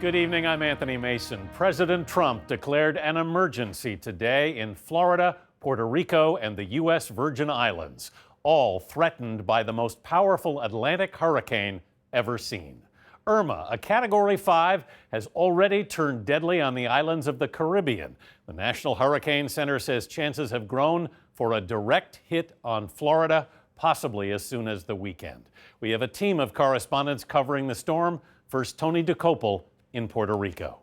Good evening, I'm Anthony Mason. President Trump declared an emergency today in Florida, Puerto Rico, and the U.S. Virgin Islands, all threatened by the most powerful Atlantic hurricane ever seen. Irma, a Category 5, has already turned deadly on the islands of the Caribbean. The National Hurricane Center says chances have grown for a direct hit on Florida, possibly as soon as the weekend. We have a team of correspondents covering the storm. First, Tony Dokoupil in Puerto Rico.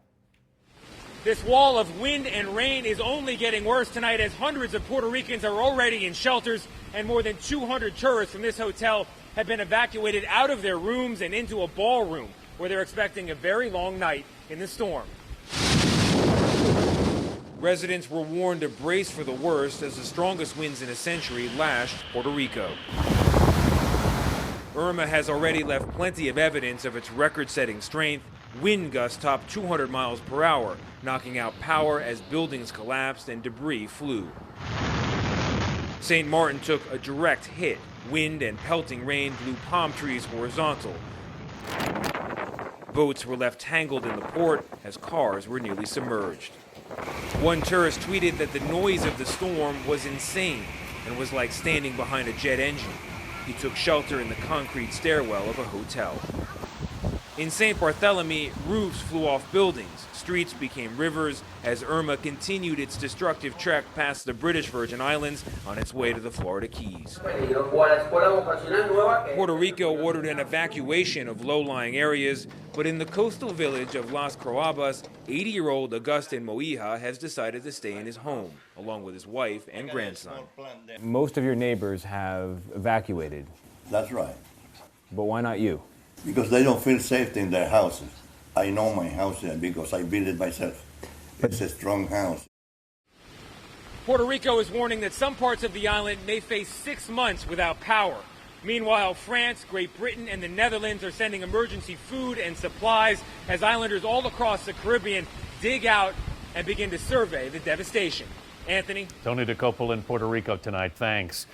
This wall of wind and rain is only getting worse tonight as hundreds of Puerto Ricans are already in shelters and more than 200 tourists from this hotel have been evacuated out of their rooms and into a ballroom where they're expecting a very long night in the storm. Residents were warned to brace for the worst as the strongest winds in a century lashed Puerto Rico. Irma has already left plenty of evidence of its record-setting strength. Wind gusts topped 200 miles per hour, knocking out power as buildings collapsed and debris flew. St. Martin took a direct hit. Wind and pelting rain blew palm trees horizontal. Boats were left tangled in the port as cars were nearly submerged. One tourist tweeted that the noise of the storm was insane and was like standing behind a jet engine. He took shelter in the concrete stairwell of a hotel. In St. Barthélemy, roofs flew off buildings. Streets became rivers as Irma continued its destructive trek past the British Virgin Islands on its way to the Florida Keys. Puerto Rico ordered an evacuation of low-lying areas, but in the coastal village of Las Croabas, 80-year-old Agustin Moija has decided to stay in his home, along with his wife and grandson. Most of your neighbors have evacuated. That's right. But why not you? Because they don't feel safe in their houses. I know my house because I built it myself. It's a strong house. Puerto Rico is warning that some parts of the island may face 6 months without power. Meanwhile, France, Great Britain, and the Netherlands are sending emergency food and supplies as islanders all across the Caribbean dig out and begin to survey the devastation. Anthony? Tony Dokoupil in Puerto Rico tonight. Thanks.